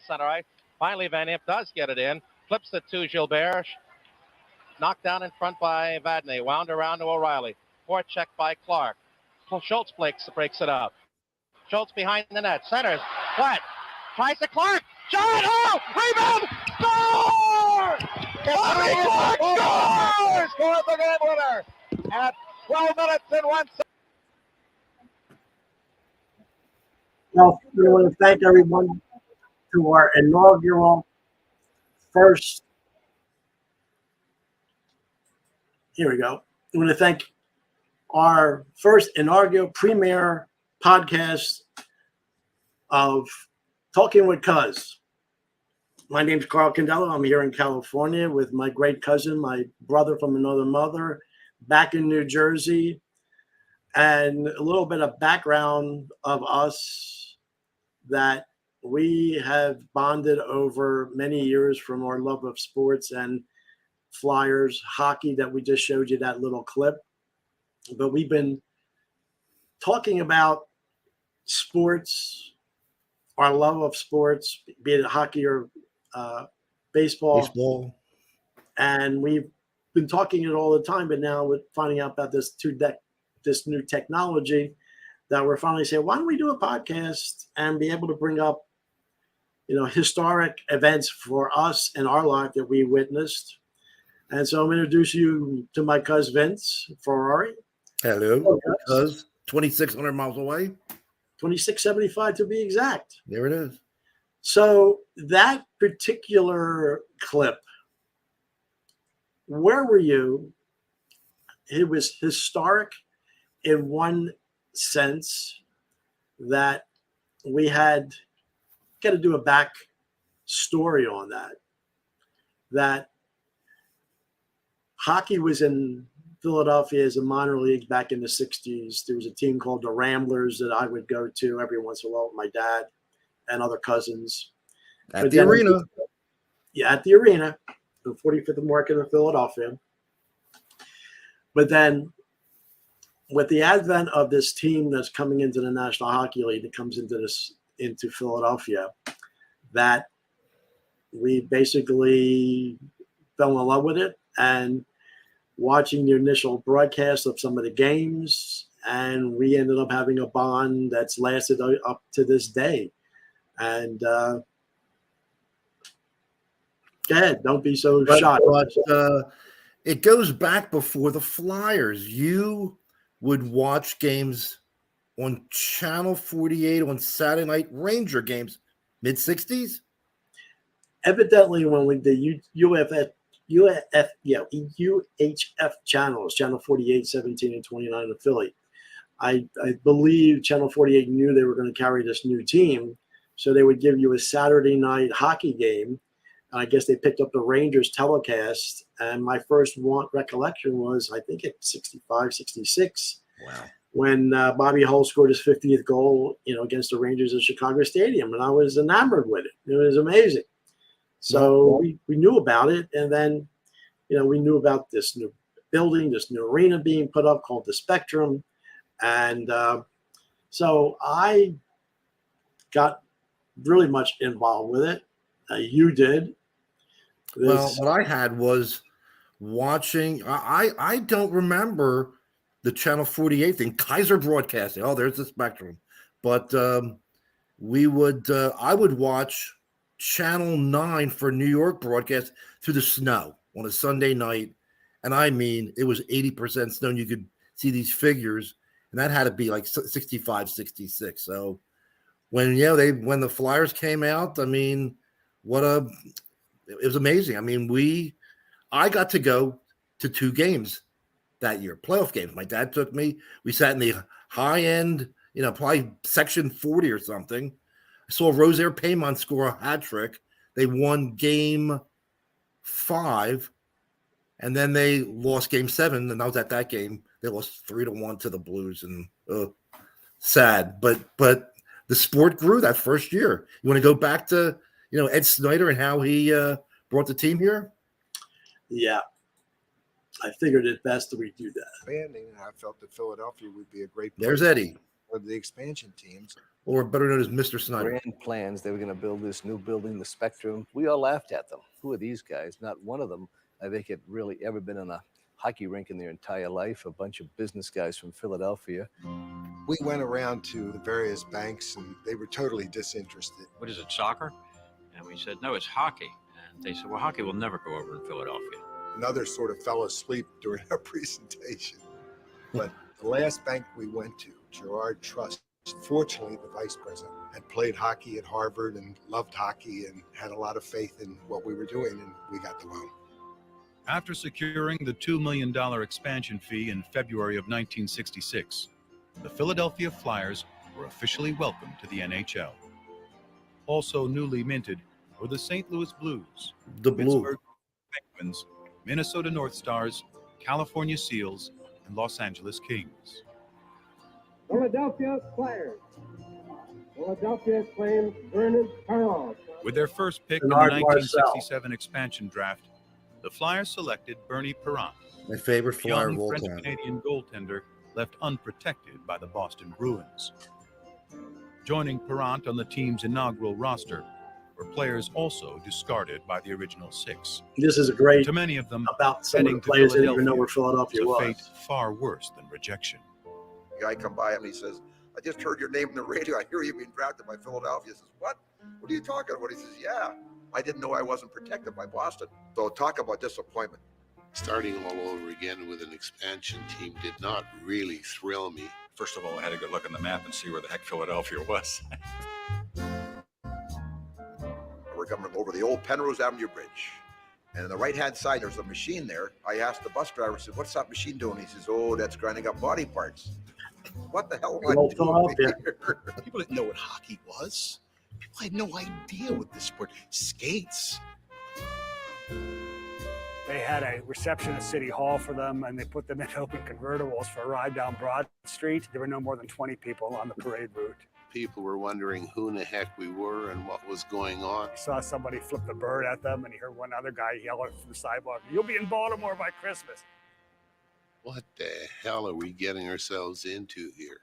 center ice. Finally, Van Imp does get it in. Flips it to Gilbert. Knocked down in front by Vadnais. Wound around to O'Reilly. Forecheck by Clark. Schultz breaks it up. Schultz behind the net. Centers. Flat. Tries to Clark. Shot. Oh! Rebound! Score! Bobby Clark scores! Scores the game winner at 12 minutes and 1 second. Well, we want to thank everyone to our inaugural first. Here we go. We want to thank our first inaugural premiere podcast of Talking with Cuz. My name's Carl Candello. I'm here in California with my great cousin, my brother from another mother, back in New Jersey. And a little bit of background of us that we have bonded over many years from our love of sports and Flyers hockey that we just showed you that little clip. But we've been talking about sports, our love of sports, be it hockey or baseball. And we've been talking it all the time, but now we're finding out about this new technology that we're finally saying, why don't we do a podcast and be able to bring up, historic events for us in our life that we witnessed. And so I'm going to introduce you to my cousin Vince Ferrari. Hello, cuz 2,600 miles away. 2675 to be exact. There it is. So that particular clip, where were you? It was historic in one sense that we had got to do a back story on that hockey was in Philadelphia as a minor league back in the 60s. There was a team called the Ramblers that I would go to every once in a while with my dad and other cousins. At the arena. Yeah, at the arena, the 45th Market in Philadelphia. But then with the advent of this team that's coming into the National Hockey League that comes into Philadelphia, that we basically fell in love with it and watching the initial broadcast of some of the games, and we ended up having a bond that's lasted up to this day. And go ahead, don't be so shy. But it goes back before the Flyers. You would watch games on Channel 48 on Saturday night, Ranger games, mid-60s? Evidently, when we did UHF channels, Channel 48, 17, and 29 in Philly, I believe Channel 48 knew they were going to carry this new team, so they would give you a Saturday night hockey game. I guess they picked up the Rangers telecast, and my first recollection was, I think, at 65, 66. Wow. When Bobby Hull scored his 50th goal, against the Rangers at Chicago Stadium, and I was enamored with it. It was amazing. So we knew about it, and then, we knew about this new building, this new arena being put up called the Spectrum, and so I got really much involved with it. You did. Well, what I had was watching. I don't remember the Channel 48 thing. Kaiser Broadcasting. Oh, there's the Spectrum. But I would watch Channel 9 for New York broadcast through the snow on a Sunday night. And I mean, it was 80% snow, and you could see these figures. And that had to be like 65, 66. So when the Flyers came out, I mean, it was amazing. I mean, I got to go to 2 games that year, playoff games. My dad took me. We sat in the high end, probably section 40 or something. I saw Rosaire Paymont score a hat trick. They won game 5, and then they lost game 7. And I was at that game. They lost 3-1 to the Blues, and sad. But the sport grew that first year. You want to go back to Ed Snyder and how he brought the team here? Yeah. I figured it best that we do that. Expanding, I felt that Philadelphia would be a great place. There's Eddie. with the expansion teams. Or better known as Mr. Snyder. Grand plans. They were going to build this new building, the Spectrum. We all laughed at them. Who are these guys? Not one of them, I think, had really ever been in a hockey rink in their entire life. A bunch of business guys from Philadelphia. We went around to the various banks, and they were totally disinterested. What is it, soccer? And we said, no, it's hockey. And they said, well, hockey will never go over in Philadelphia. Another sort of fell asleep during our presentation. But the last bank we went to, Girard Trust, fortunately, the vice president had played hockey at Harvard and loved hockey and had a lot of faith in what we were doing, and we got the loan. After securing the $2 million expansion fee in February of 1966, the Philadelphia Flyers were officially welcomed to the NHL. Also newly minted were the St. Louis Blues, The Blue. Pittsburgh Penguins, Minnesota North Stars, California Seals, and Los Angeles Kings. Philadelphia Flyers. Philadelphia claims Bernard Perrault. With their first pick in the Bernard 1967 expansion draft, the Flyers selected Bernie Parent, My favorite a Flyer young of all time. French-Canadian goaltender left unprotected by the Boston Bruins. Joining Parent on the team's inaugural roster were players also discarded by the original six. This is a great To many of them, about some of heading the to players that didn't even know Philadelphia where was Philadelphia a fate was. far worse than rejection. The guy come by him, he says, I just heard your name on the radio. I hear you being drafted by Philadelphia. He says, what? What are you talking about? He says, yeah, I didn't know I wasn't protected by Boston. So talk about disappointment. Starting all over again with an expansion team did not really thrill me. First of all, I had to go look on the map and see where the heck Philadelphia was. We're coming over the old Penrose Avenue Bridge. And on the right-hand side, there's a machine there. I asked the bus driver, I said, what's that machine doing? He says, oh, that's grinding up body parts. What the hell am I Old Philadelphia. doing here? People didn't know what hockey was. People had no idea what this sport. Skates. They had a reception at City Hall for them, and they put them in open convertibles for a ride down Broad Street. There were no more than 20 people on the parade route. People were wondering who in the heck we were and what was going on. I saw somebody flip the bird at them, and he heard one other guy yell from the sidewalk, "You'll be in Baltimore by Christmas." What the hell are we getting ourselves into here?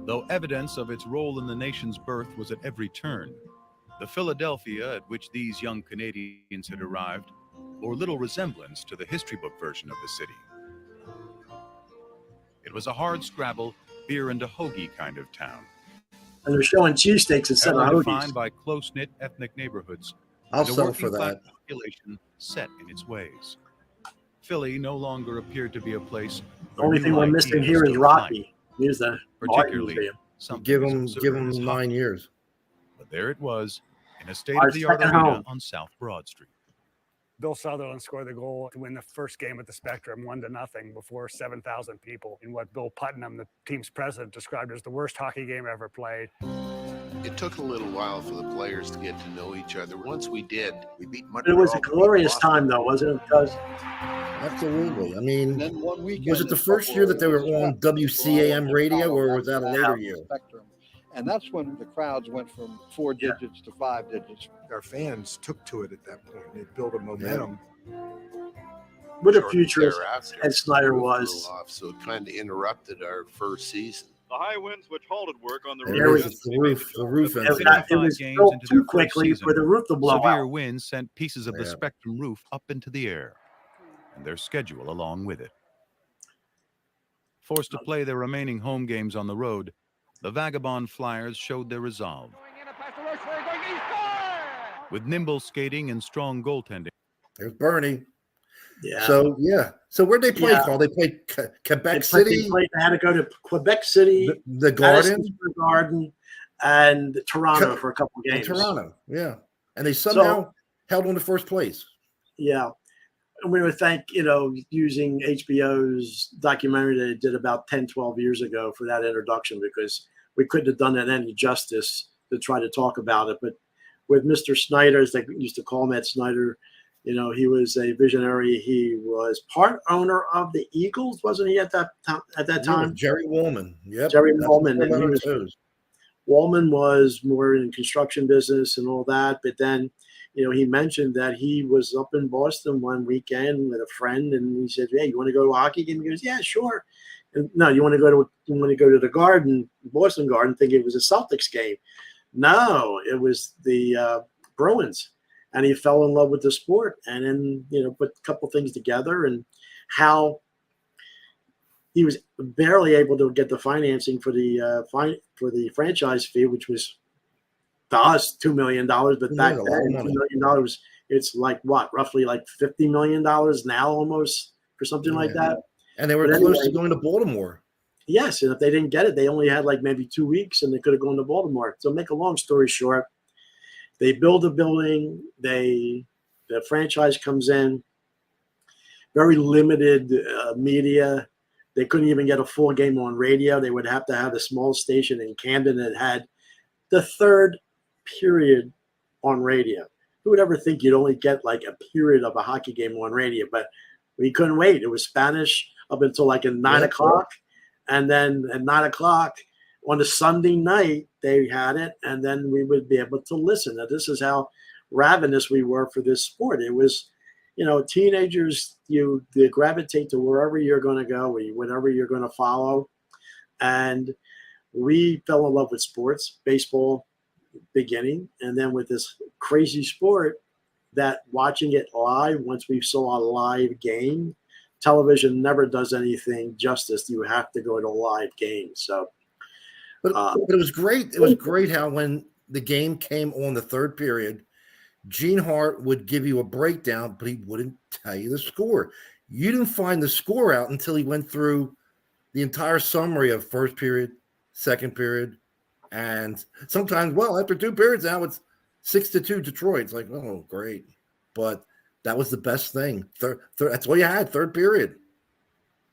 Though evidence of its role in the nation's birth was at every turn, the Philadelphia at which these young Canadians had arrived bore little resemblance to the history book version of the city. It was a hard-scrabble, beer and a hoagie kind of town, And they're showing cheesesteaks instead of ever hoagies. defined by close-knit ethnic neighborhoods, I'll and a settle for working-class that. population set in its ways. Philly no longer appeared to be a place The only where thing new we're missing ideas here is took Rocky. Here's the art particularly museum. something Give as him absurd as 9 hockey. years. But there it was, in a Our state-of-the-art second arena home. on South Broad Street. Bill Sutherland scored the goal to win the first game at the Spectrum, 1-0, before 7,000 people in what Bill Putnam, the team's president, described as the worst hockey game ever played. It took a little while for the players to get to know each other. Once we did, We beat But it was a Montreal, we beat glorious Boston. time, though, wasn't it? Because Absolutely. I mean, then one weekend, was it the in first year that they were Buffalo, on WCAM radio, or was that a later year? Spectrum. And that's when the crowds went from 4 digits to 5 digits. Our fans took to it at that point. They built a momentum. what a shortly future thereafter, Ed Snyder the roof was. blew off, so it kind of interrupted our first season. The high winds which halted work on the And There it was was the roof It, ended. got, it 55 was games built into too their first quickly season, for the roof to blow Severe out. winds sent pieces of the Yeah. Spectrum roof up into the air, and their schedule along with it. Forced to play their remaining home games on the road, the Vagabond Flyers showed their resolve. With nimble skating and strong goaltending, There's Bernie. Yeah. So, yeah. So, where'd they play, Yeah. Carl? They played Quebec They City, had to go to Quebec City, the Garden, Madison Square Garden, and Toronto for a couple of and games. Toronto. Yeah. And they somehow held on to first place. Yeah. And we would thank, using HBO's documentary that it did about 10, 12 years ago for that introduction, because we couldn't have done it any justice to try to talk about it. But with Mr. Snyder, as they used to call him, Ed Snyder, he was a visionary. He was part owner of the Eagles, wasn't he, at that time? Jerry Woolman. Yep. Jerry That's Woolman. what And Woolman was more in construction business and all that. But then, he mentioned that he was up in Boston one weekend with a friend, and he said, "Hey, you want to go to a hockey game?" He goes, "Yeah, sure." No, you want to go to the Garden, Boston Garden, thinking it was a Celtics game. No, it was the Bruins, and he fell in love with the sport, and then put a couple things together, and how he was barely able to get the financing for the franchise fee, which was to us $2 million, but back then $2 million, it's like what, roughly like $50 million now, almost, for something like that. And they were close to going to Baltimore. Yes, and if they didn't get it, they only had like maybe 2 weeks, and they could have gone to Baltimore. So make a long story short, they build a building. The franchise comes in. Very limited media. They couldn't even get a full game on radio. They would have to have a small station in Camden that had the third period on radio. Who would ever think you'd only get like a period of a hockey game on radio? But we couldn't wait. It was Spanish up until like at 9 o'clock. And then at 9 o'clock on a Sunday night, they had it. And then we would be able to listen. Now, this is how ravenous we were for this sport. It was, teenagers, they gravitate to wherever you're going to go, whatever you're going to follow. And we fell in love with sports, baseball beginning, and then with this crazy sport that watching it live, once we saw a live game, television never does anything justice. You have to go to a live game. So, but it was great. It was great how when the game came on the third period, Gene Hart would give you a breakdown, but he wouldn't tell you the score. You didn't find the score out until he went through the entire summary of first period, second period, and sometimes, after 2 periods now it's 6-2 Detroit. It's like, oh, great. But that was the best thing. That's all you had, third period.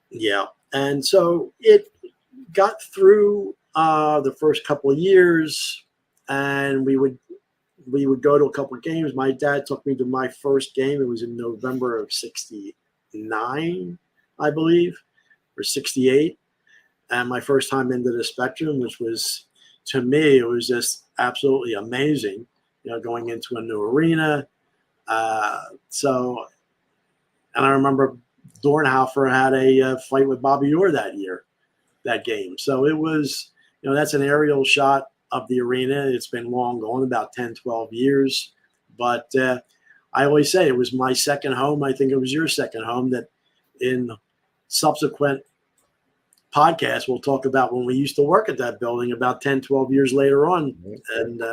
Yeah. And so it got through the first couple of years, and we would go to a couple of games. My dad took me to my first game. It was in November of 69, I believe, or 68. And my first time into the Spectrum, which was, to me, it was just absolutely amazing, going into a new arena. And I remember Dornhoefer had a fight with Bobby Orr that game. So it was, that's an aerial shot of the arena. It's been long gone, about 10, 12 years. But I always say it was my second home. I think it was your second home. That in subsequent podcasts, we'll talk about when we used to work at that building about 10, 12 years later on, and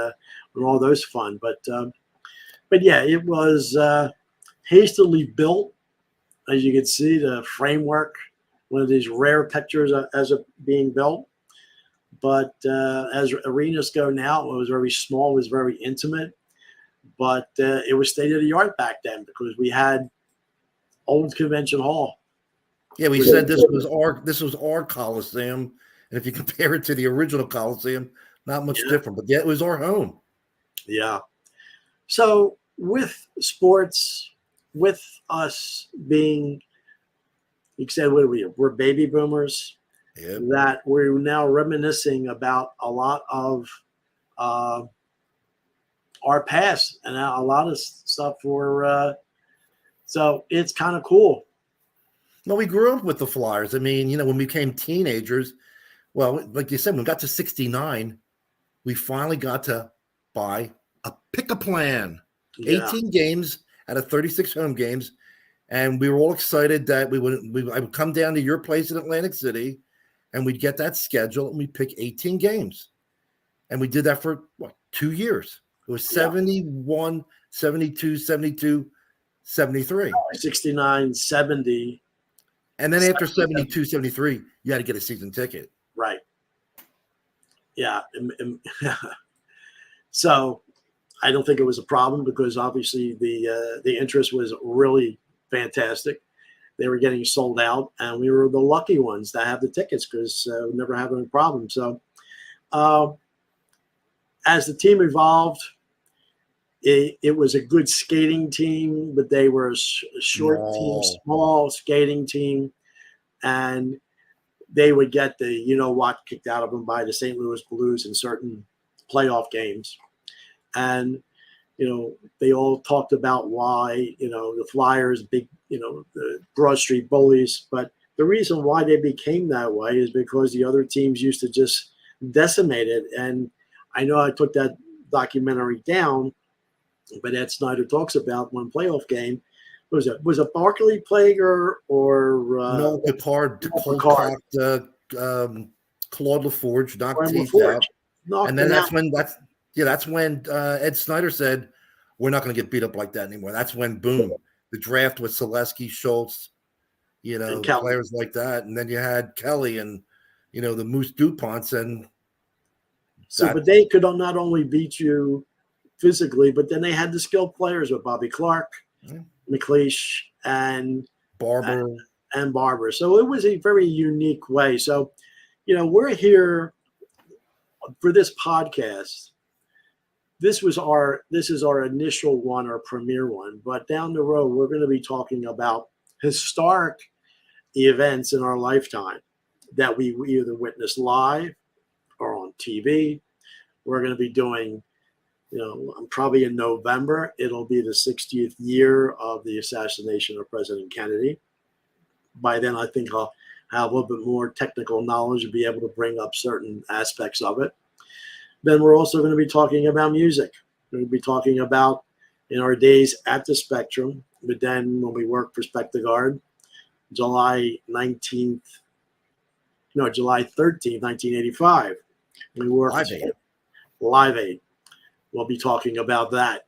all those fun. But yeah, it was hastily built. As you can see, the framework, one of these rare pictures as it being built. But as arenas go now, it was very small, it was very intimate. But it was state of the art back then because we had old Convention Hall. Yeah, we said this was our Coliseum, and if you compare it to the original Coliseum, not much different. But yeah, it was our home. Yeah. So with sports, with us being, you said, we're baby boomers. Yep. That we're now reminiscing about a lot of our past and a lot of stuff so it's kind of cool. No, we grew up with the Flyers. I mean, when we became teenagers, well, like you said, when we got to 69, we finally got to buy a pick-a-plan. Yeah. 18 games out of 36 home games. And we were all excited that I would come down to your place in Atlantic City, and we'd get that schedule, and we'd pick 18 games. And we did that for, 2 years. It was 71, 72, 72, 73. 69, 70. And then after 72, 73, you had to get a season ticket. Right. Yeah. So I don't think it was a problem because obviously the interest was really fantastic. They were getting sold out, and we were the lucky ones that have the tickets because we never had any problem. So as the team evolved, it was a good skating team, but they were a short team, small skating team, and they would get the kicked out of them by the St. Louis Blues in certain playoff games. And they all talked about why, the Flyers, big, the Broad Street bullies, but the reason why they became that way is because the other teams used to just decimate it. And I know I took that documentary down, but Ed Snyder talks about one playoff game. Was it Barkley Plager or no, Picard Picard. Claude LaForge knocked teeth LaForge out, and then that's when Ed Snyder said, "We're not going to get beat up like that anymore." That's when boom, the draft with Selesky, Schultz, players like that, and then you had Kelly and the Moose DuPonts, and but they could not only beat you physically, but then they had the skilled players with Bobby Clark, McLeish, and Barber. So it was a very unique way. So, we're here for this podcast. This is our initial one, our premiere one. But down the road, we're going to be talking about historic events in our lifetime that we either witnessed live or on TV. We're going to be doing, probably in November, it'll be the 60th year of the assassination of President Kennedy. By then, I think I'll have a little bit more technical knowledge and be able to bring up certain aspects of it. Then we're also going to be talking about music. We're going to be talking about in our days at the Spectrum, but then when we worked for Spectagard, July 13th, 1985. We worked Live Aid. We'll be talking about that.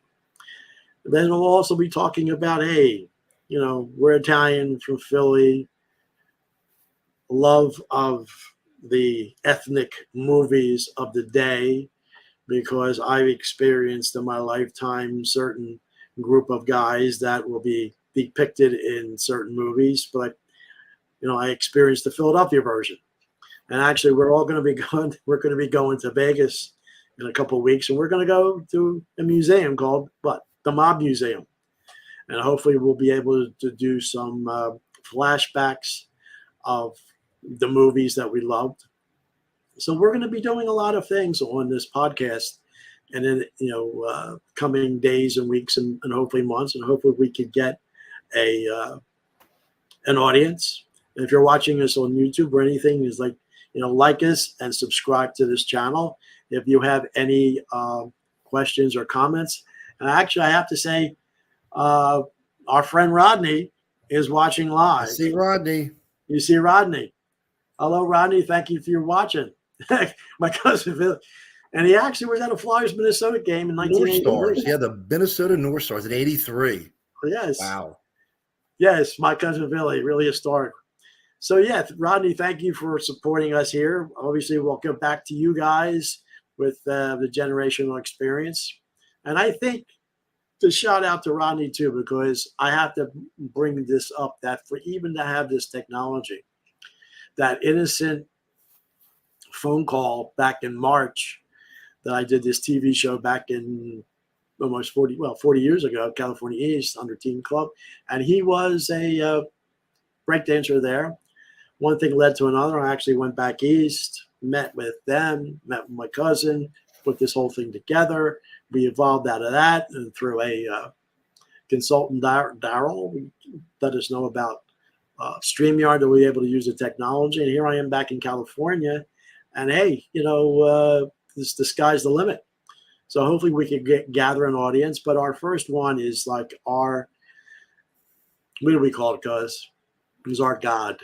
Then we'll also be talking about, we're Italian from Philly, love of the ethnic movies of the day, because I've experienced in my lifetime certain group of guys that will be depicted in certain movies, but I experienced the Philadelphia version. And actually, we're going to be going to Vegas in a couple of weeks, and we're going to go to a museum called the Mob Museum, and hopefully we'll be able to do some flashbacks of the movies that we loved. So we're going to be doing a lot of things on this podcast, and then coming days and weeks and hopefully months, and hopefully we could get an audience. And if you're watching us on YouTube or anything, is like us and subscribe to this channel. If you have any questions or comments, and actually I have to say, our friend Rodney is watching live. I see Rodney. You see Rodney. Hello, Rodney. Thank you for your watching. My cousin Phil, and he actually was at a Flyers Minnesota game in 1983. Yeah, the Minnesota North Stars in '83. Yes. Wow. Yes, my cousin Billy, really historic. So Rodney, thank you for supporting us here. Obviously, we'll get back to you guys with the generational experience, and I think to shout out to Rodney too, because I have to bring this up, that for even to have this technology, that innocent phone call back in March that I did this TV show back in almost 40 years ago, California East under Team Club. And he was a breakdancer there. One thing led to another. I actually went back east, met with them, met with my cousin, put this whole thing together. We evolved out of that, and through a consultant, Daryl, let us know about StreamYard, that we were able to use the technology. And here I am back in California. And hey, the sky's the limit. So hopefully we could gather an audience. But our first one is like what do we call it, cuz? It was our God.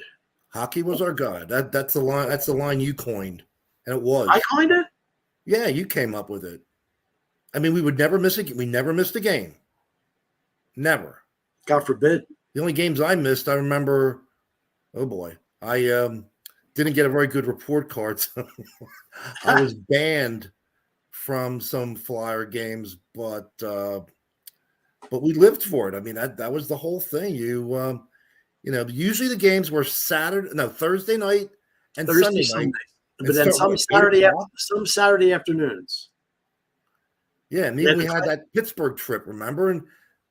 Hockey was our God. That's the line. That's the line you coined, and it was. I coined it? Yeah, you came up with it. I mean, we would never miss it. We never missed a game. Never. God forbid. The only games I missed, I remember. Oh boy, I didn't get a very good report card. So I was banned from some Flyer games, but we lived for it. I mean, that was the whole thing. Usually the games were Thursday night and Sunday night. But then some Saturday afternoons. Yeah, and then we had that Pittsburgh trip, remember? In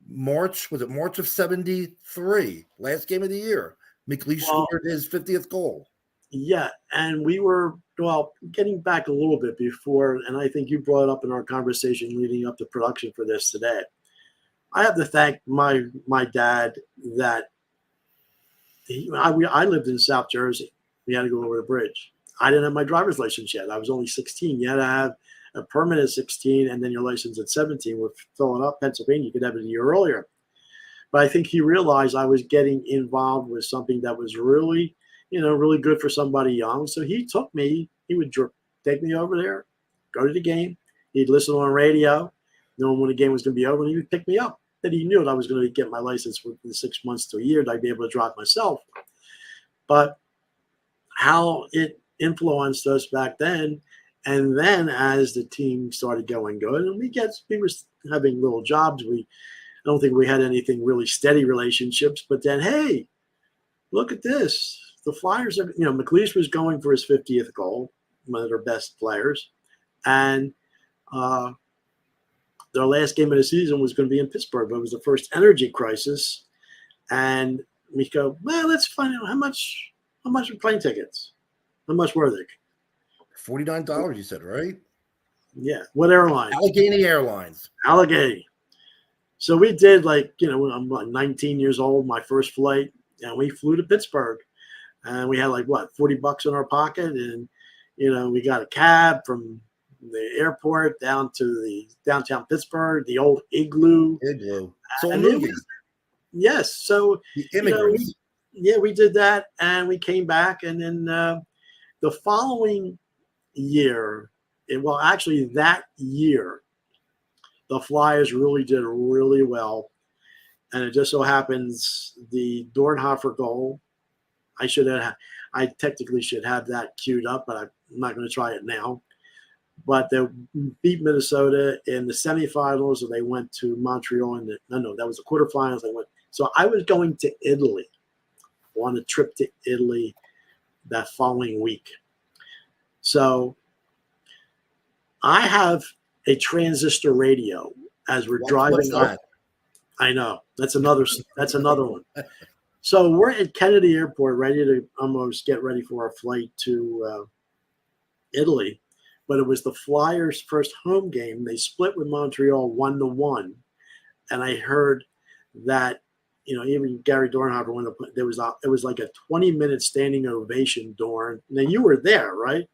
March, was it March of '73? Last game of the year. McLeish scored his 50th goal. Yeah, and we were, getting back a little bit before, and I think you brought it up in our conversation leading up to production for this today. I have to thank my dad that I lived in South Jersey. We had to go over the bridge. I didn't have my driver's license yet. I was only 16. You had to have a permit at 16 and then your license at 17. We're filling up Pennsylvania. You could have it a year earlier. But I think he realized I was getting involved with something that was really, really good for somebody young. So he took me. He would take me over there, go to the game. He'd listen on radio, knowing when the game was going to be over, and he would pick me up. Then he knew that I was going to get my license within 6 months to a year, that I'd be able to drive myself. But how it influenced us back then, and then as the team started going good, and we were having little jobs. I don't think we had anything really steady relationships. But then, hey, look at this. The Flyers are, McLeish was going for his 50th goal, one of their best players. And their last game of the season was going to be in Pittsburgh, but it was the first energy crisis. And we go, well, let's find out how much are plane tickets? How much were they? $49, you said, right? Yeah. What airline? Allegheny Airlines. Allegheny. So we did when I'm 19 years old, my first flight, and we flew to Pittsburgh. And we had $40 in our pocket. And, we got a cab from the airport down to the downtown Pittsburgh, the old Igloo. So a movie. Yes. So the immigrants. We did that, and we came back, and then the following year, that year, the Flyers really did really well, and it just so happens the Dornhofer goal. I technically should have that queued up, but I'm not going to try it now. But they beat Minnesota in the semifinals, and they went to Montreal that was the quarterfinals. So I was going to Italy on a trip to Italy that following week. So I have a transistor radio as we're driving up. I know. That's another one. So we're at Kennedy Airport, ready to almost get ready for our flight to Italy. But it was the Flyers' first home game. They split with Montreal 1-1. And I heard that, even Gary Dornhofer, it was like a 20-minute standing ovation, Dorn. Now, you were there, right?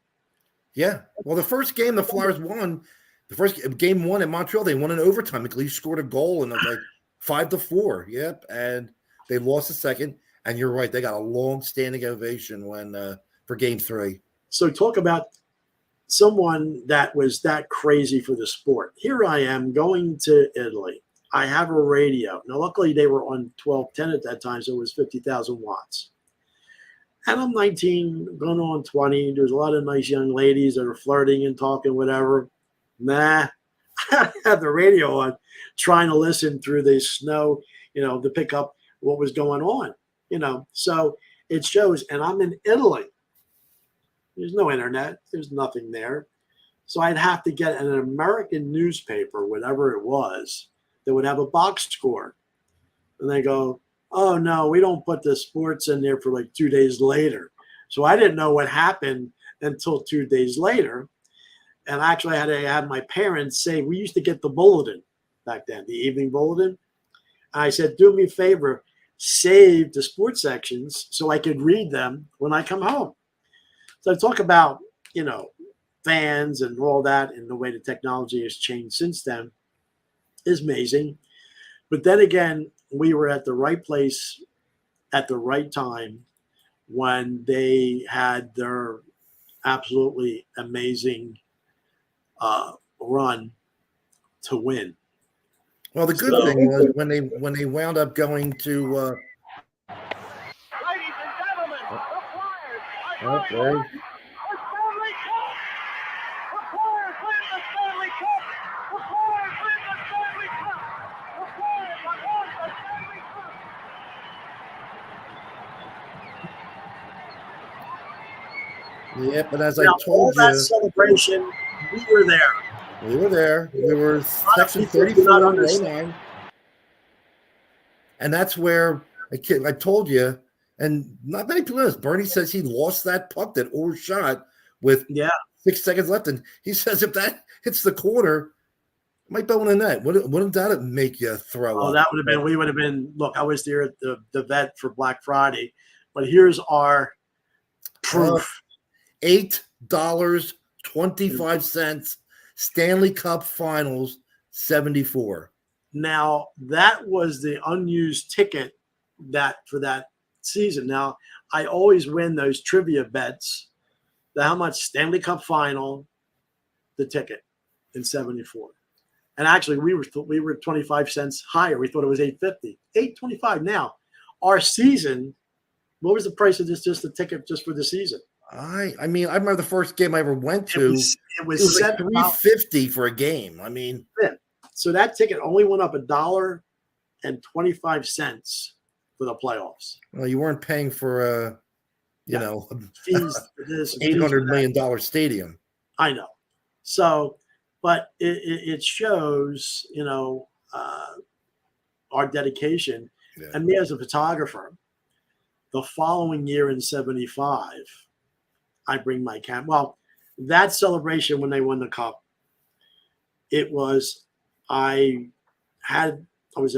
Yeah. Well, the first game the Flyers won, the first game won in Montreal, they won in overtime. McLeish scored a goal and it was 5-4. Yep. And they lost the second. And you're right. They got a long standing ovation for game 3. So talk about someone that was that crazy for the sport. Here I am going to Italy. I have a radio. Now, luckily, they were on 1210 at that time, so it was 50,000 watts. And I'm 19, going on 20. There's a lot of nice young ladies that are flirting and talking, whatever. Nah, I had the radio on, trying to listen through the snow, to pick up what was going on, So it shows, and I'm in Italy. There's no internet. There's nothing there. So I'd have to get an American newspaper, whatever it was, that would have a box score. And they go, oh, no, we don't put the sports in there for 2 days later. So I didn't know what happened until 2 days later. And actually, I had to have my parents say, we used to get the bulletin back then, the evening bulletin. And I said, do me a favor, save the sports sections so I could read them when I come home. So I talk about, fans and all that, and the way the technology has changed since then is amazing. But then again, we were at the right place at the right time when they had their absolutely amazing run to win. Well, the good thing was when they wound up going to Ladies and gentlemen, the Flyers are going to the Stanley Cup. The Flyers win the Stanley Cup. The Flyers win the Stanley Cup. The Flyers have won the Stanley Cup. Yeah, but as I Now, told all that you, celebration, we were there. we were there. We were section people do 34, not row understand. 9. And that's where I told you, and not many people know this. Bernie says he lost that puck that overshot with 6 seconds left. And he says if that hits the corner, it might go in the net. Wouldn't that make you throw up? That would have been, we would have been, look, I was there at the vet for Black Friday But here's our proof. $8.25. Stanley Cup Finals 74. Now, that was the unused ticket for that season. Now, I always win those trivia bets. How much Stanley Cup Final, the ticket in 74. And actually, we were 25 cents higher. We thought it was $8.50. $8.25. Now, our season, what was the price of this? Just the ticket just for the season? I mean, I remember the first game I ever went to. It was like $3.50 for a game. I mean, so that ticket only went up $1.25 for the playoffs. Well, you weren't paying for fees for this $800 million stadium. I know. So, but it shows, our dedication. Yeah. And me as a photographer, the following year in 75, I bring my camera. Well, that celebration when they won the cup, I was in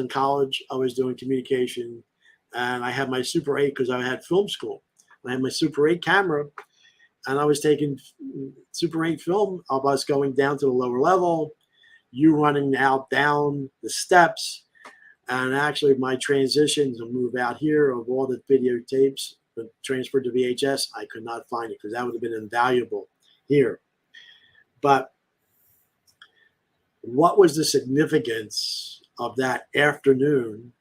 college, I was doing communication, and I had my Super 8 because I had film school. I had my Super 8 camera, and I was taking Super 8 film of us going down to the lower level, you running out down the steps, and actually my transition to move out here of all the videotapes transferred to VHS, I could not find it because that would have been invaluable here. But what was the significance of that afternoon?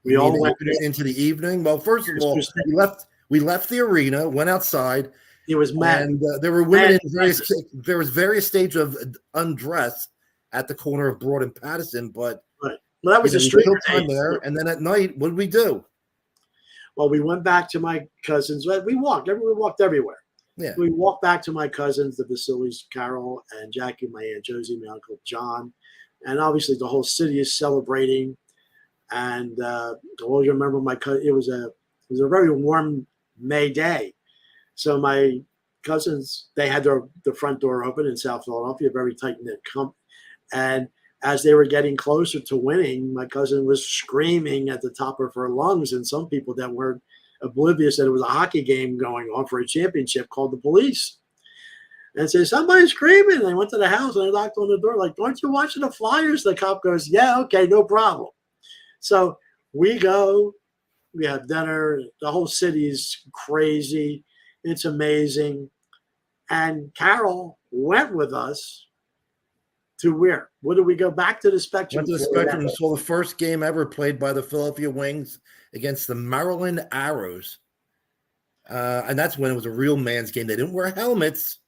We all went into the evening. Well, first of all, we left the arena, went outside. It was mad. And there were women there was various stages of undress at the corner of Broad and Patterson, but well, that was a street time there. And then at night, what did we do? Well, we went back to my cousins. We walked everywhere. Yeah. We walked back to my cousins, the Vasilis, Carol and Jackie, my Aunt Josie, my Uncle John. And obviously the whole city is celebrating. And I always remember it was a very warm May day. So my cousins, they had the front door open in South Philadelphia, very tight-knit company. And as they were getting closer to winning, my cousin was screaming at the top of her lungs, and some people that were oblivious that it was a hockey game going on for a championship called the police and said, somebody's screaming. And they went to the house and they knocked on the door like, aren't you watching the Flyers? The cop goes, yeah, okay, no problem. So we go, we have dinner. The whole city's crazy. It's amazing. And Carol went with us to where? Where did we go? Back to the Spectrum. Went to the Spectrum and saw the first game ever played by the Philadelphia Wings against the Maryland Arrows. And that's when it was a real man's game. They didn't wear helmets.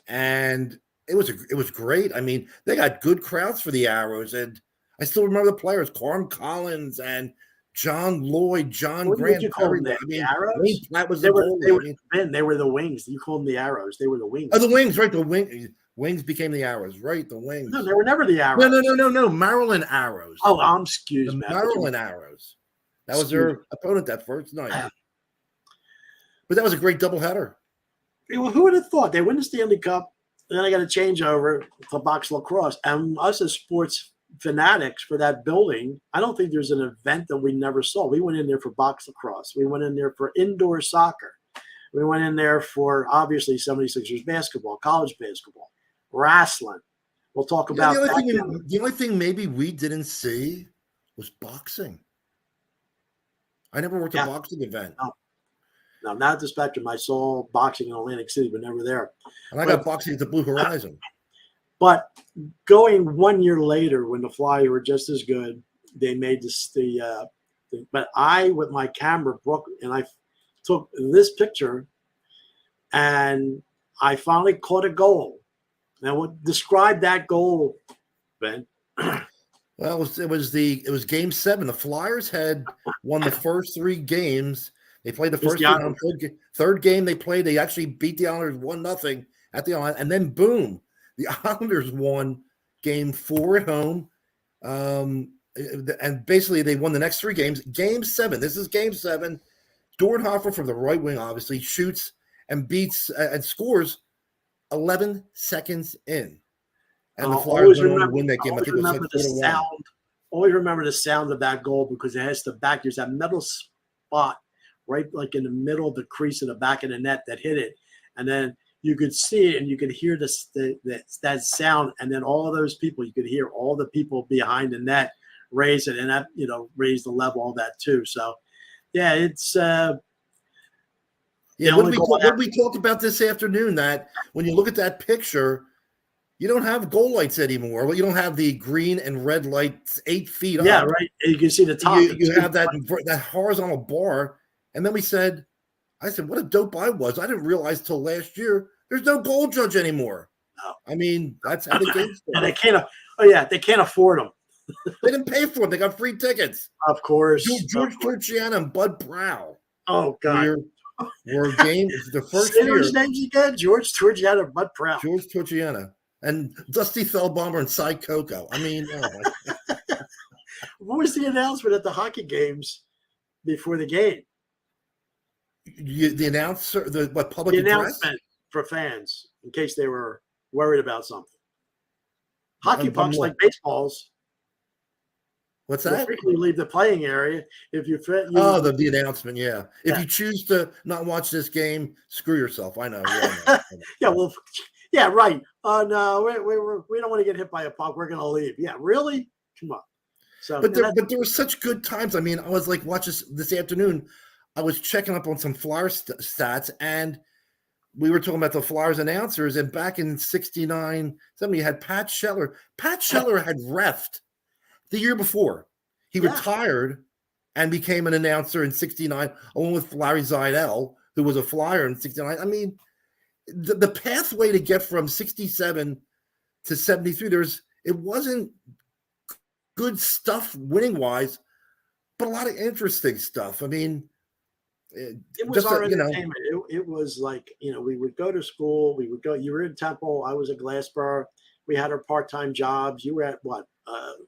And it was great. I mean, they got good crowds for the Arrows. And I still remember the players, Carm Collins and John Lloyd, John Grant. The Arrows? That was they were the Wings. You call them the Arrows. They were the Wings. Oh, the Wings, right? The Wings became the Arrows, right? The Wings. No, they were never the Arrows. No. Maryland Arrows. Oh, excuse me. Maryland Arrows. That was their opponent that first night. But that was a great doubleheader. Well, who would have thought? They win the Stanley Cup, and then I got to change over to box lacrosse. And us as sports fanatics for that building, I don't think there's an event that we never saw. We went in there for box lacrosse. We went in there for indoor soccer. We went in there for, obviously, 76ers basketball, college basketball, wrestling. We'll talk about that. The only thing maybe we didn't see was boxing. I never worked a boxing event. No, not at the Spectrum. I saw boxing in Atlantic City, but never there. And I got boxing at the Blue Horizon. But going 1 year later, when the Flyers were just as good, they made this but I, with my camera, and I took this picture, and I finally caught a goal. Now, describe that goal, Ben. Well, it was Game 7. The Flyers had won the first 3 games. They played the first game. Third game they played, they actually beat the Islanders 1-0 at the Island, and then boom, the Islanders won Game 4 at home. And basically they won the next 3 games. Game 7. This is Game 7. Dornhofer from the right wing, obviously, shoots and beats and scores 11 seconds in. And the Flyers went on to win that game. I think it was like 4-1. Always remember the sound of that goal because it has the back. There's that metal spot right like in the middle of the crease in the back of the net that hit it. And then you could see it and you could hear that sound. And then all of those people, you could hear all the people behind the net raise it, and that, raised the level of that too. So, yeah, it's what we talked about this afternoon, that when you look at that picture, you don't have goal lights anymore. Well, you don't have the green and red lights 8 feet up. Yeah, right. You can see the top. You have that horizontal bar. And then I said, what a dope I was. I didn't realize till last year there's no goal judge anymore. No. I mean, that's how the game started. And they can't afford them. They didn't pay for them. They got free tickets. Of course. George Torchiana and Bud Prowl. Oh, God. Were game the first Say year. those names again? George Torchiana and Bud Prowl. George Torchiana. And Dusty Feldbomber and Cy Coco. I mean, what was the announcement at the hockey games before the game? The announcer, public the address? Announcement for fans in case they were worried about something. Hockey pucks, like baseballs. What's that? Frequently leave the playing area if you fit. The announcement, yeah. If you choose to not watch this game, screw yourself. I know. Yeah, right. No, we don't want to get hit by a puck. We're going to leave. Yeah, really? Come on. So, but there were such good times. I mean, I was like, watch this afternoon. I was checking up on some Flyers stats, and we were talking about the Flyers announcers. And back in '69, somebody had Pat Scheller. Pat Scheller had reffed the year before. He retired and became an announcer in '69, along with Larry Zeidel, who was a Flyer in '69. I mean, the pathway to get from 67 to 73, it wasn't good stuff winning wise, but a lot of interesting stuff. I mean, it was our entertainment. It was like, we would go to school. You were in Temple. I was at Glassboro. We had our part-time jobs. You were at what?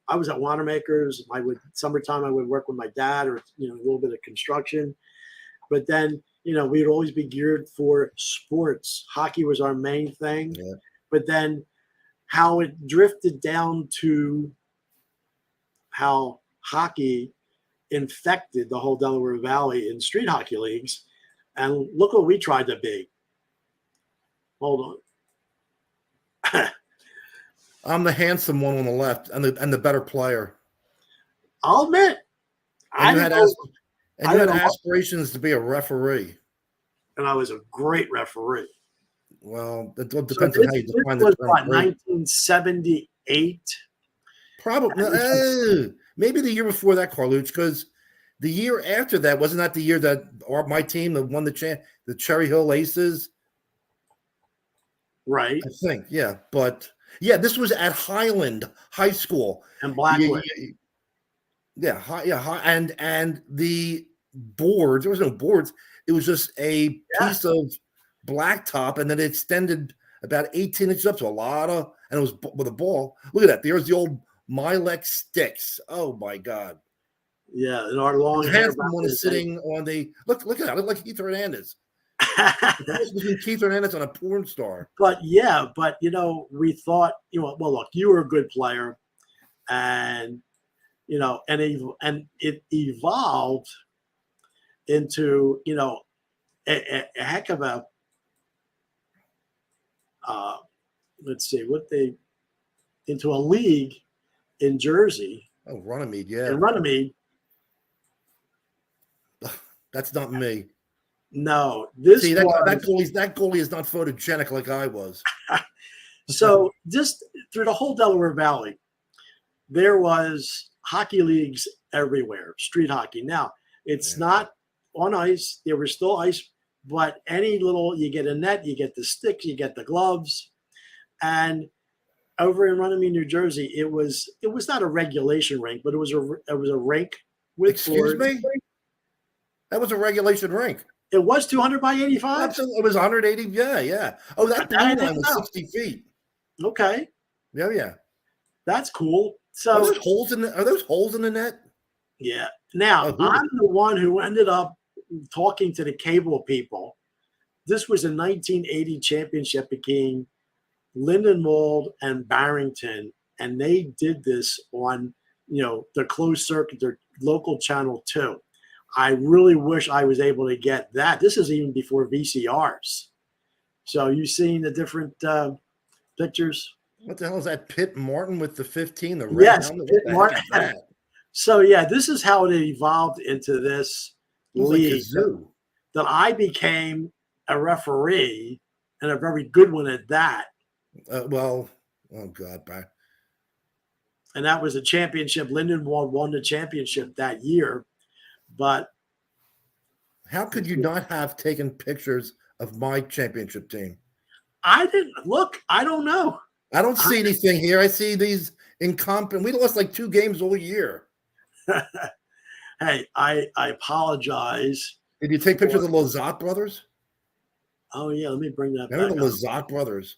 I was at Wanamaker's. Summertime I would work with my dad, or, a little bit of construction. But then, we'd always be geared for sports. Hockey was our main thing. Yeah. But then how it drifted down to how hockey infected the whole Delaware Valley in street hockey leagues. And look what we tried to be. Hold on. I'm the handsome one on the left and the better player. I'll admit. You had aspirations to be a referee. And I was a great referee. Well, it depends on how you define the term. 1978? Probably. Maybe the year before that, Carlucci, because the year after that, wasn't that the year that my team that won the Cherry Hill Aces? Right. I think, yeah. But, yeah, this was at Highland High School. And Blackwood. And the boards, there was no boards. It was just a piece of blacktop, and then it extended about 18 inches up to and it was with a ball. Look at that. There's the old Milex sticks. Oh, my God. Yeah, and our long hair. One is sitting on the look at that. Look like Keith Hernandez. Keith Hernandez on a porn star. But we thought, well, look, you were a good player, and and it evolved into a heck of a into a league in Jersey. Oh, Runnymede, yeah. In Runnymede. That's not me. No, that goalie is not photogenic like I was. So just through the whole Delaware Valley, there was hockey leagues everywhere, street hockey. Now, it's not on ice. There was still ice, but you get a net, you get the sticks, you get the gloves. And over in Runnymede, New Jersey, it was not a regulation rink, but it was a rink with Excuse me? That was a regulation rink. It was 200 by 85? Absolutely. It was 180. Yeah. Oh, that blue line was 60 feet. Okay. Yeah. That's cool. So are those holes in the net? Yeah. Now, I'm the one who ended up talking to the cable people. This was a 1980 championship between Lindenwold and Barrington, and they did this on, the closed circuit, their local channel 2. I really wish I was able to get that. This is even before VCRs. So you seen the different pictures? What the hell is that? Pitt Martin with the 15, the red Yes, helmet? Pitt What the heck Martin. is that? So yeah, this is how it evolved into this It was like league Kazoo. that I became a referee, and a very good one at that. Well, oh God, And that was a championship. Lindenwold won the championship that year. But how could you not have taken pictures of my championship team? I didn't look. I don't know. I don't see anything here. I see these incompetent. We lost like 2 games all year. Hey, I apologize. Did you take pictures of the Lazat brothers? Oh yeah, let me bring that Remember back the up. Lazat brothers?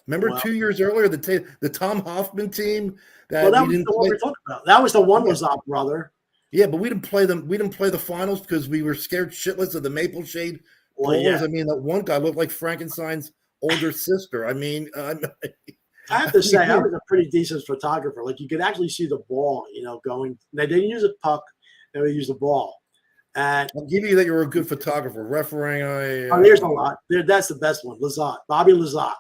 Remember Well- 2 years earlier the Tom Hoffman team that Well, that we was didn't the one play? we're talking about. That was the one Yeah. Lazat brother. Yeah, but we didn't play them. We didn't play the finals because we were scared shitless of the Maple Shade Well, bowlers. yeah. I mean, that one guy looked like Frankenstein's older sister. I mean, I have to say, I was a pretty decent photographer. Like you could actually see the ball, going. They didn't use a puck; they would use the ball. And I'll give you that you're a good photographer. Refereeing, there's a lot. That's the best one. Lazat, Bobby Lazat.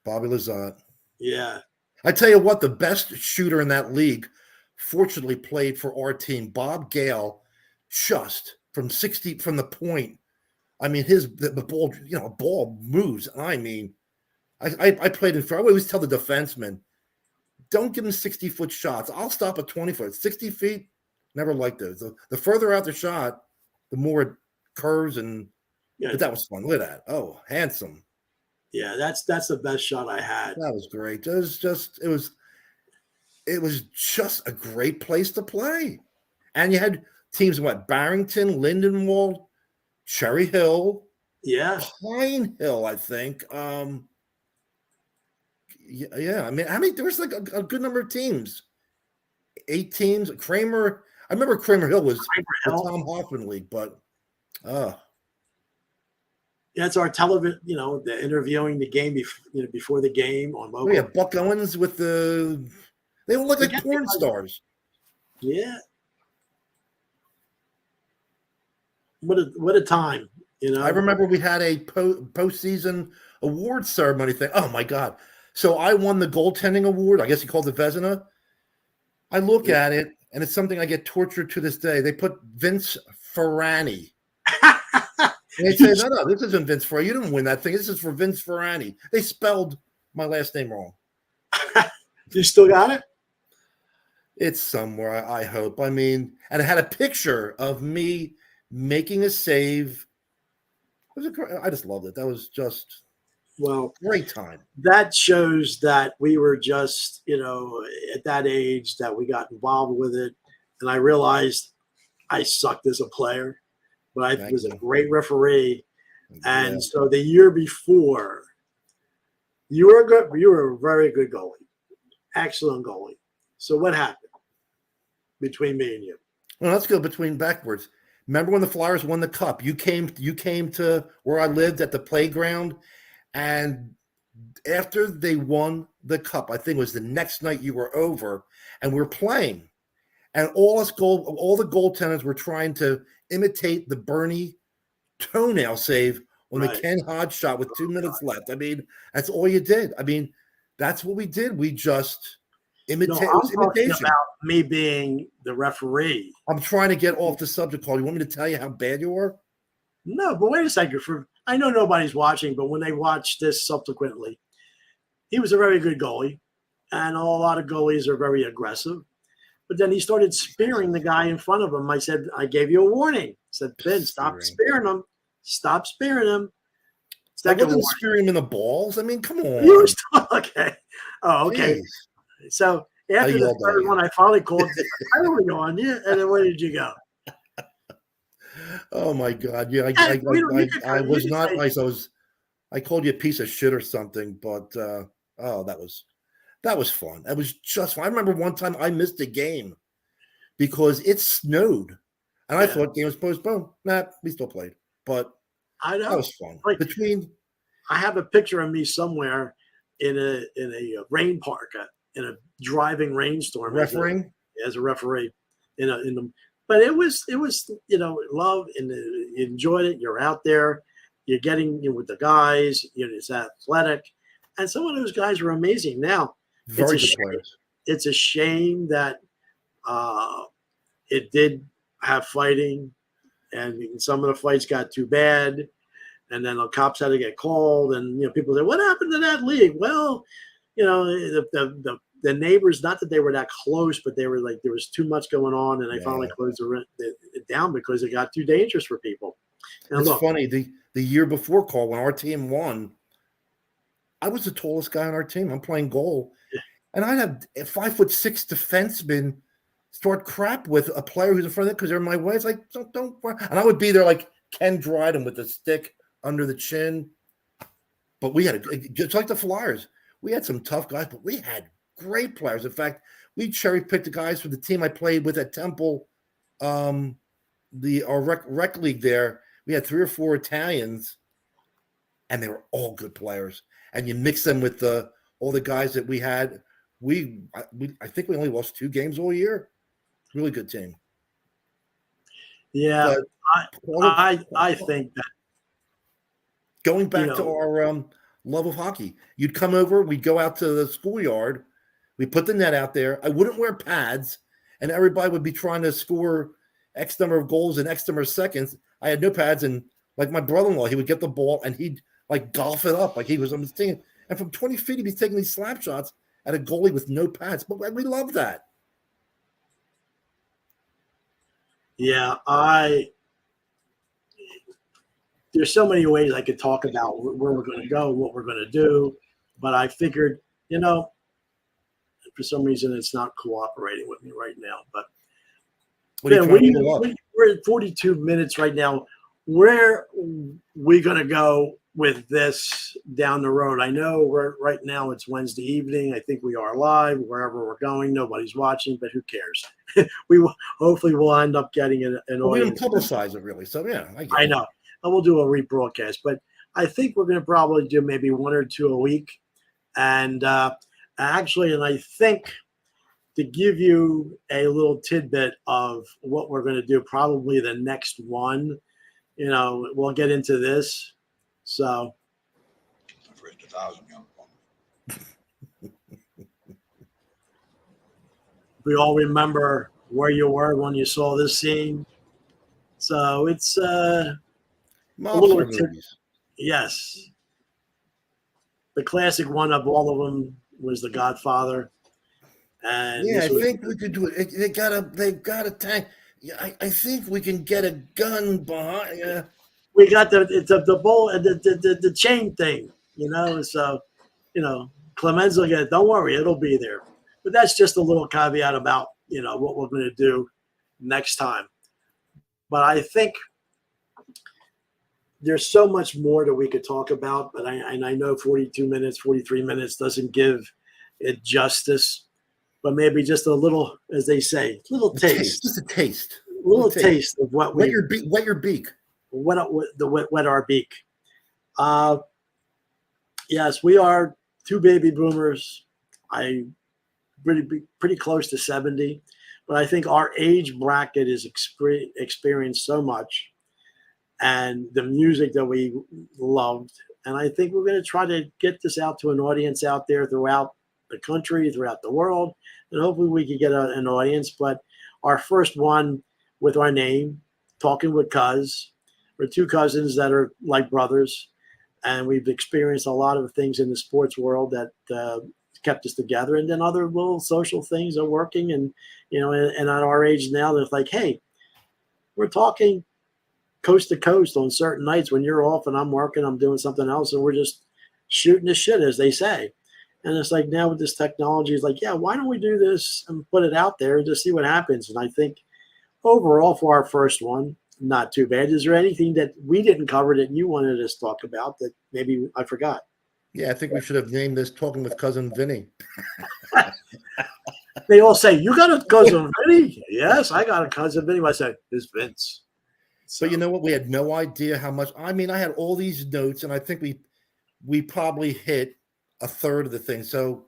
Bobby Lazat. Yeah. I tell you what, the best shooter in that league, fortunately, played for our team. Bob Gale, just from 60 from the point. I mean, the ball, ball moves. I mean, I played in. I always tell the defenseman, don't give him 60-foot shots. I'll stop at 20-foot. 60 feet, never liked those. The further out the shot, the more it curves. And but that was fun. Look at that. Oh, handsome. Yeah, that's the best shot I had. That was great. It was just a great place to play. And you had teams what Barrington, Lindenwold, Cherry Hill, Pine Hill, I think. Yeah. I mean, there was like a good number of teams. 8 teams. Kramer. I remember Kramer Hill was the Tom Hoffman League, but yeah, it's our television, the interviewing the game before the game on mobile. Oh, yeah, Buck Owens with they all look like porn stars. Yeah. What a time, I remember we had a postseason award ceremony thing. Oh my God. So I won the goaltending award. I guess you called it Vezina. I look at it and it's something I get tortured to this day. They put Vince Ferrani. And they say, no, this isn't Vince Ferrani. You didn't win that thing. This is for Vince Ferrani. They spelled my last name wrong. You still got it? It's somewhere, I hope. I mean, and it had a picture of me making a save. I just loved it. That was just great time. That shows that we were just, at that age that we got involved with it. And I realized I sucked as a player, but I was a great referee. And so the year before, you were a very good goalie, excellent goalie. So what happened between me and you? Well, let's go backwards. Remember when the Flyers won the cup? You came to where I lived at the playground, and after they won the cup, I think it was the next night you were over, and we were playing, and all the goaltenders were trying to imitate the Bernie toenail save on the Ken Hodge shot with 2 minutes left. I mean, that's all you did. I mean, that's what we did. We just imitation. I'm talking about me being the referee. I'm trying to get off the subject, Paul. You want me to tell you how bad you are? No, but wait a second. I know nobody's watching, but when they watch this subsequently, he was a very good goalie, and a lot of goalies are very aggressive. But then he started spearing the guy in front of him. I said, I gave you a warning. I said, Ben, stop spearing him. Stop spearing him. I wasn't spearing him in the balls. I mean, come on. You were still okay. Oh, okay. Jeez. So after the third one, I finally called early on you, and then where did you go? Oh my God! Yeah, I was not nice. I called you a piece of shit or something. But that was fun. That was just fun. I remember one time I missed a game because it snowed, and I thought game was postponed. Nah, we still played, but I know that was fun. I have a picture of me somewhere in a rain park in a driving rainstorm refereeing as a referee but it was love, and you enjoyed it. You're out there, you're getting with the guys. It's athletic, and some of those guys were amazing. Now Very good players. It's a shame that it did have fighting, and some of the fights got too bad, and then the cops had to get called, and people say, "What happened to that league?" Well, the neighbors, not that they were that close, but they were like, there was too much going on, and they finally closed it down because it got too dangerous for people. And it's funny, the year before, Carl, when our team won, I was the tallest guy on our team. I'm playing goal, and I'd have a 5'6" defenseman start crap with a player who's in front of it because they're in my way. It's like, don't, and I would be there like Ken Dryden with a stick under the chin. But we had just like the Flyers, we had some tough guys, but we had great players. In fact, we cherry-picked the guys from the team I played with at Temple, our rec league there. We had 3 or 4 Italians, and they were all good players. And you mix them with all the guys that we had. I think we only lost 2 games all year. Really good team. Yeah, I think that going back to our love of hockey, you'd come over, we'd go out to the schoolyard, we put the net out there. I wouldn't wear pads, and everybody would be trying to score X number of goals in X number of seconds. I had no pads, and like my brother-in-law, he would get the ball and he'd like golf it up like he was on his team. And from 20 feet, he'd be taking these slap shots at a goalie with no pads. But we love that. Yeah, there's so many ways I could talk about where we're going to go, what we're going to do, but I figured, for some reason it's not cooperating with me right now. But we're at 42 minutes right now. Where we going to go with this down the road? I know right now it's Wednesday evening. I think we are live wherever we're going. Nobody's watching, but who cares? Hopefully we'll end up getting an audience. We don't publicize it really, so yeah. I know. And we'll do a rebroadcast, but I think we're going to probably do maybe 1 or 2 a week. And actually, and I think to give you a little tidbit of what we're going to do, probably the next one, we'll get into this. So. We all remember where you were when you saw this scene. So it's a little yes. The classic one of all of them was The Godfather. And I think we could do it. They got a tank. Yeah, I think we can get a gun behind. Yeah. We got the bowl, the chain thing, So, Clemenza again. Don't worry, it'll be there. But that's just a little caveat about what we're going to do next time. But I think there's so much more that we could talk about. But I know 42 minutes, 43 minutes doesn't give it justice. But maybe just a little, as they say, little taste. Just a taste. A little taste of what we wet your beak. Wet our beak. Yes, we are 2 baby boomers. I pretty close to 70, but I think our age bracket is experienced so much, and the music that we loved, and I think we're going to try to get this out to an audience out there throughout the country, throughout the world, and hopefully we can get an audience. But our first one with our name, Talking with Cuz. We're 2 cousins that are like brothers, and we've experienced a lot of things in the sports world that kept us together, and then other little social things are working. And and at our age now, they're like, hey, we're talking coast to coast on certain nights when you're off and I'm working, I'm doing something else, and we're just shooting the shit, as they say. And it's like, now with this technology, it's like, yeah, why don't we do this and put it out there and just see what happens? And I think overall for our first one, not too bad. Is there anything that we didn't cover that you wanted us to talk about that maybe I forgot? Yeah, I think we should have named this Talking with Cousin Vinny. They all say, you got a cousin Vinny? Yes, I got a cousin Vinny. I said, it's Vince. So you know what? We had no idea how much. I mean, I had all these notes, and I think we probably hit a third of the thing. So,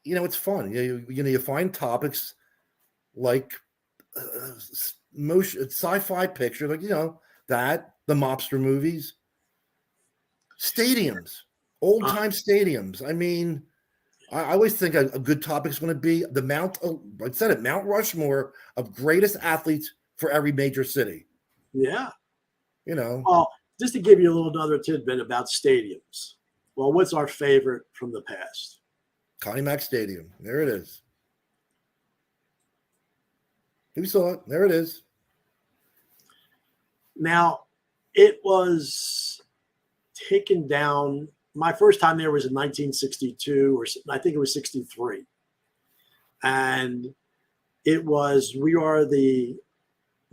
it's fun. You find topics like motion sci-fi picture, like that the mobster movies, stadiums, old time stadiums. I mean, I always think a good topic is going to be the Mount Rushmore of greatest athletes for every major city. Yeah. Well, just to give you a little another tidbit about stadiums. Well, what's our favorite from the past? Connie Mack Stadium. There it is. We saw it. There it is. Now, it was taken down. My first time there was in 1962, or I think it was 63. And we are the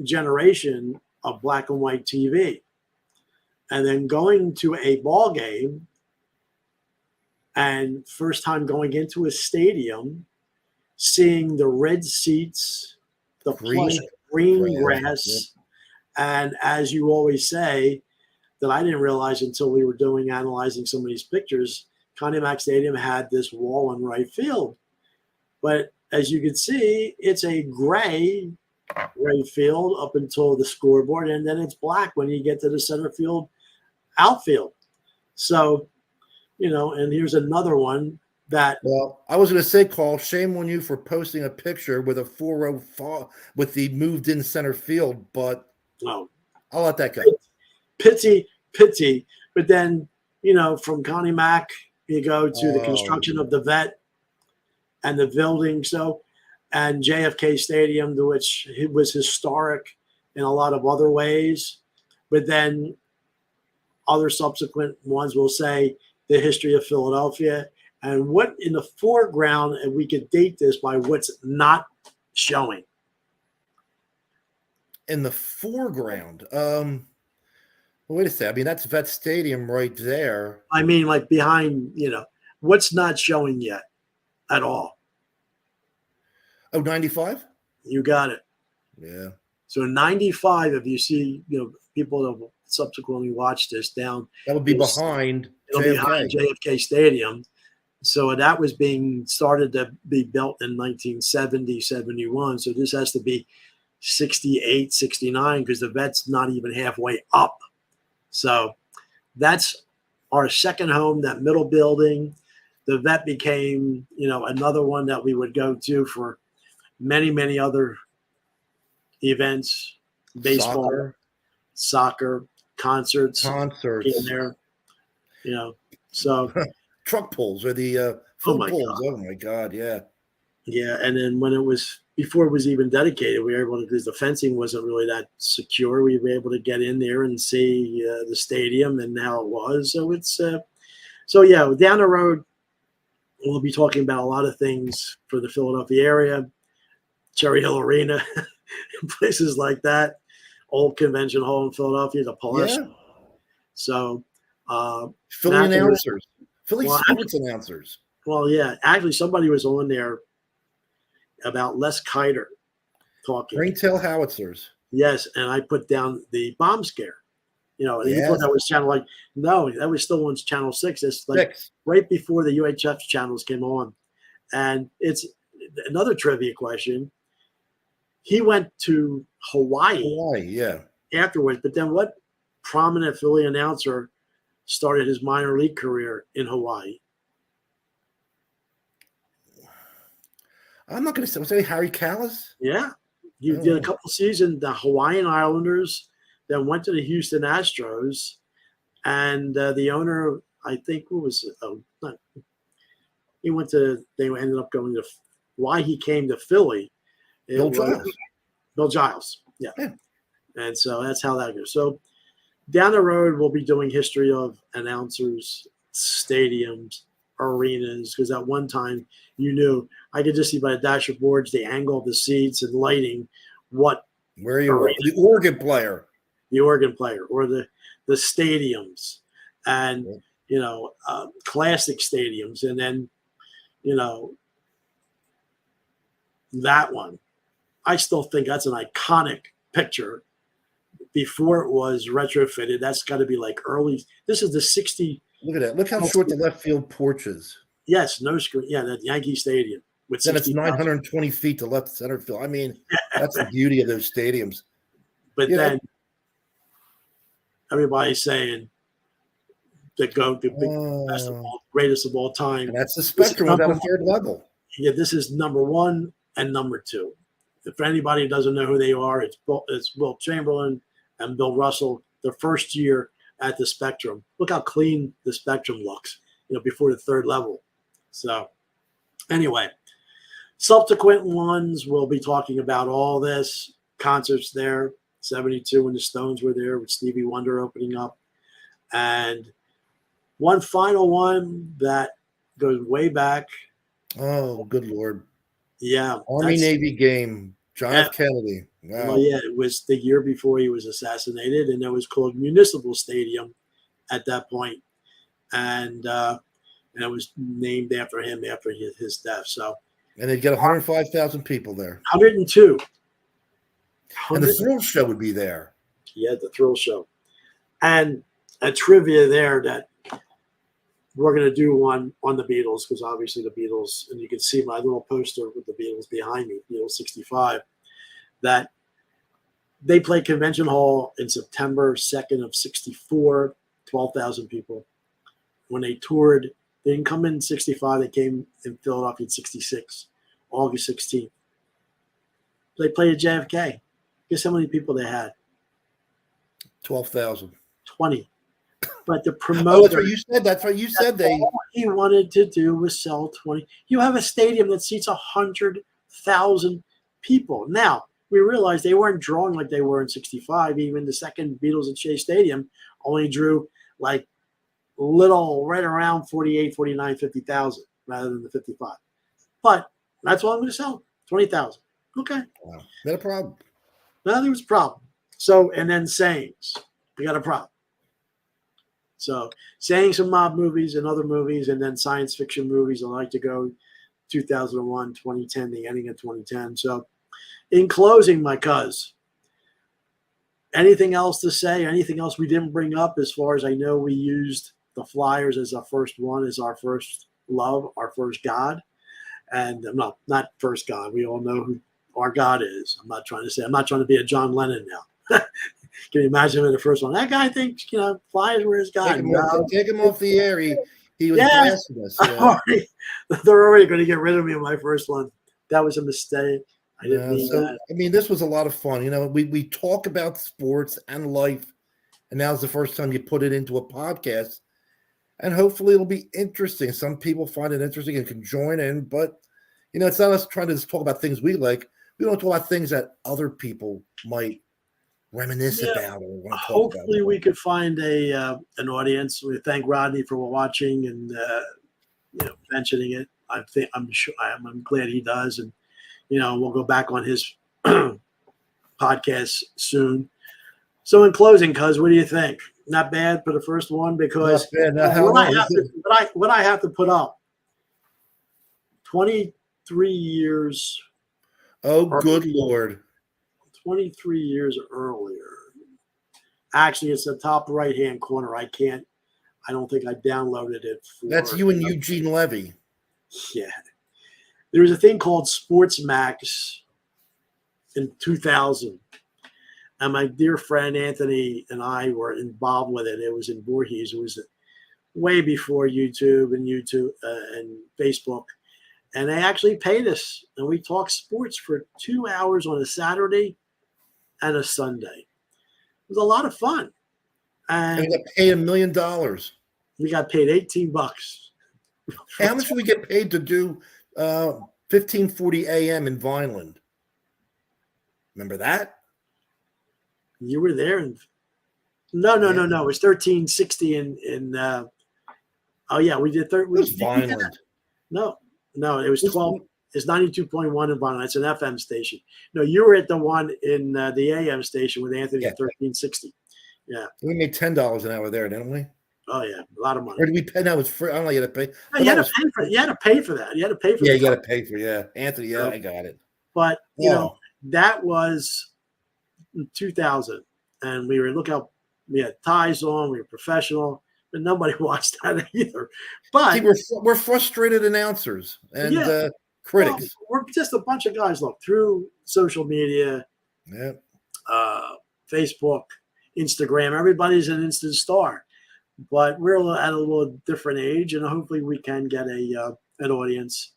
generation of black and white TV. And then going to a ball game and first time going into a stadium, seeing the red seats, the plush green grass. And as you always say, that I didn't realize until we were analyzing some of these pictures, Connie Mack Stadium had this wall in right field. But as you can see, it's a gray right field up until the scoreboard, and then it's black when you get to the center field outfield. So, and here's another one that. Well, I was going to say, Carl, shame on you for posting a picture with a 4-row with the moved in center field, but I'll let that go. Pity. But then, from Connie Mack, you go to the construction of the vet and the building. And JFK Stadium, to which it was historic in a lot of other ways. But then other subsequent ones will say the history of Philadelphia and what in the foreground, and we could date this by what's not showing. In the foreground, wait a second. I mean, that's Vet Stadium right there. I mean, like behind, what's not showing yet at all. Oh, 95? You got it. Yeah. So 95, if you see, people that have subsequently watched this down. That would be behind JFK Stadium. So that was being started to be built in 1970, 71. So this has to be 68, 69, because the vet's not even halfway up. So that's our second home, that middle building. The vet became, another one that we would go to for many, many other events, baseball, soccer, concerts in there, so truck pulls or the food pulls. Oh my God. Yeah. Yeah. And then before it was even dedicated, we were able to, because the fencing wasn't really that secure, we were able to get in there and see the stadium and how it was. So it's, down the road, we'll be talking about a lot of things for the Philadelphia area, Cherry Hill Arena, places like that, old convention hall in Philadelphia, the Polish. Yeah. So, Philly announcers, sports announcers. Well, yeah, actually, somebody was on there about Les Kiter talking. Ringtail howitzers. Yes, and I put down the bomb scare. You thought that was channel no, that was still on channel 6. It's right before the UHF channels came on. And it's another trivia question. He went to Hawaii, afterwards. But then what prominent Philly announcer started his minor league career in Hawaii? I'm not going to say, was it Harry Callis? Yeah. He did a couple seasons, the Hawaiian Islanders, then went to the Houston Astros. And the owner, I think, they ended up going to, why he came to Philly. Bill Giles. Bill Giles, yeah. And so that's how that goes. So down the road, we'll be doing history of announcers, stadiums, arenas, because at one time, I could just see by the dasher boards, the angle of the seats and lighting, where you were, the organ player, or the stadiums, and classic stadiums, and then that one. I still think that's an iconic picture. Before it was retrofitted, that's got to be like early. This is the 60. Look at that. Look how short the left field porch is. Yes, no screen. Yeah, that Yankee Stadium. with Then it's 60,000. 920 feet to left center field. I mean, that's the beauty of those stadiums. But Yeah. then everybody's saying the GOAT, the best of all, greatest of all time. And that's the This is spectrum without a number third level. Yeah, this is number one and number two. For anybody who doesn't know who they are, it's Wilt Chamberlain and Bill Russell. Their first year at the Spectrum. Look how clean the Spectrum looks, before the third level. So anyway, subsequent ones, we'll be talking about all this. Concerts there, 72 when the Stones were there with Stevie Wonder opening up. And one final one that goes way back. Oh, good Lord. Yeah. Army-Navy game. John F. Yeah. Kennedy. Wow. Well, yeah, it was the year before he was assassinated, and it was called Municipal Stadium at that point. And it was named after him after his death. So, And they'd get 105,000 people there. 102. And the Thrill Show would be there. Yeah, the Thrill Show. And a trivia there that we're going to do one on the Beatles, because obviously the Beatles, and you can see my little poster with the Beatles behind me, Beatles 65, that they played Convention Hall in September 2nd of 64, 12,000 people. When they toured, they didn't come in 65, they came in Philadelphia in 66, August 16th. They played at JFK. Guess how many people they had? 12,000. 20. But the Oh, promoter, that's what you said. That's what you said. They all he wanted to do was sell 20. You have a stadium that seats 100,000 people. Now, we realized they weren't drawing like they were in 65. Even the second Beatles at Shea Stadium only drew like little, right around 48, 49, 50,000 rather than the 55. But that's all I'm going to sell, 20,000. Okay. Wow. Not a problem. Now there was a problem. So, and then sayings. We got a problem. So, saying some mob movies and other movies, and then science fiction movies. I like to go 2001, 2010, the ending of 2010. So, in closing, my cuz, anything else to say? Anything else we didn't bring up? As far as I know, we used the Flyers as our first one, as our first love, our first God. And not first God. We all know who our God is. I'm not trying to be a John Lennon now. Can you imagine him in the first one? That guy thinks, Flyers were his God. Take him off the air. He was blasting us. Yeah. They're already going to get rid of me in my first one. That was a mistake. I didn't mean that. I mean, this was a lot of fun. We talk about sports and life, and now's the first time you put it into a podcast. And hopefully it'll be interesting. Some people find it interesting and can join in, but it's not us trying to just talk about things we like. We don't talk about things that other people might reminisce about or want to talk hopefully about. We could find an audience. We thank Rodney for watching and mentioning it. I'm glad he does, and we'll go back on his podcast soon. So in closing, cuz, what do you think? Not bad for the first one, because what I have to put up 23 years. Oh, good Lord. 23 years earlier. Actually, it's the top right-hand corner. I don't think I downloaded it. That's you and Eugene Levy. Yeah. There was a thing called Sportsmax in 2000. And my dear friend Anthony and I were involved with it. It was in Voorhees. It was way before YouTube and Facebook. And they actually paid us. And we talked sports for 2 hours on a Saturday and a Sunday. It was a lot of fun. And we got paid $1 million. We got paid $18. How much did we get paid to do 1540 AM in Vineland? Remember that? You were there. No. It was 1360 in oh yeah, we did It was Vineland. No, it was 12. It's 92.1 in Vineland. It's an FM station. No, you were at the one in the AM station with Anthony at 1360. Yeah. We made $10 an hour there, didn't we? Oh yeah, a lot of money. Or did we pay? No, it's free. I don't know. You had to pay. No, you had to pay for that. You had to pay for Yeah, you got to pay for Anthony, I got it. But that was 2000, and we were we had ties on, we were professional, but nobody watched that either. But we're frustrated announcers, and critics. Well, we're just a bunch of guys. Look, through social media, Facebook, Instagram, everybody's an instant star. But we're at a little different age, and hopefully we can get an audience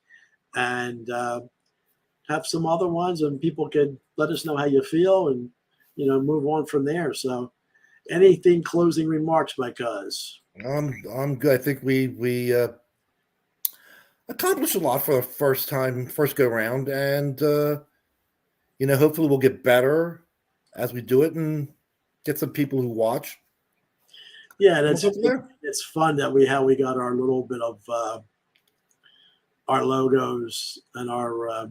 and have some other ones, and people can let us know how you feel, and move on from there. So, anything closing remarks, my cuz? I'm good. I think we accomplished a lot for the first go round, and hopefully we'll get better as we do it and get some people who watch. Yeah, it's fun that we got our little bit of our logos and our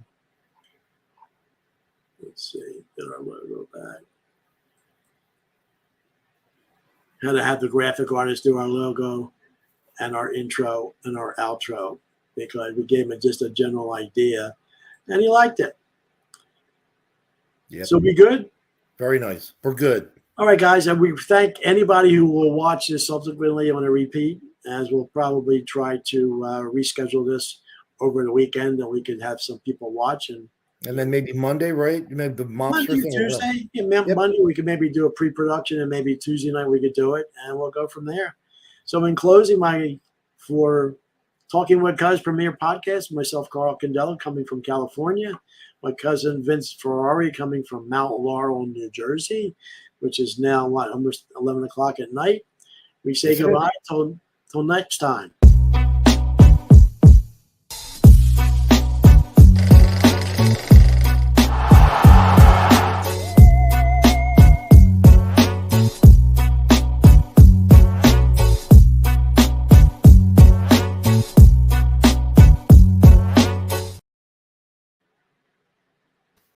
let's see, get our logo back. Had to have the graphic artist do our logo and our intro and our outro, because we gave him just a general idea, and he liked it. Yeah. So we good? Very nice. We're good. All right, guys, and we thank anybody who will watch this subsequently on a repeat, as we'll probably try to reschedule this over the weekend, that we could have some people watch. And then maybe Monday, right? Maybe the monster Monday, thing. Tuesday. Yeah, Monday we could maybe do a pre-production, and maybe Tuesday night we could do it, and we'll go from there. So in closing, for Talking with Cuz Premier Podcast, myself, Carl Candela, coming from California, my cousin Vince Ferrari coming from Mount Laurel, New Jersey, which is now almost 11 o'clock at night. We say goodbye till next time.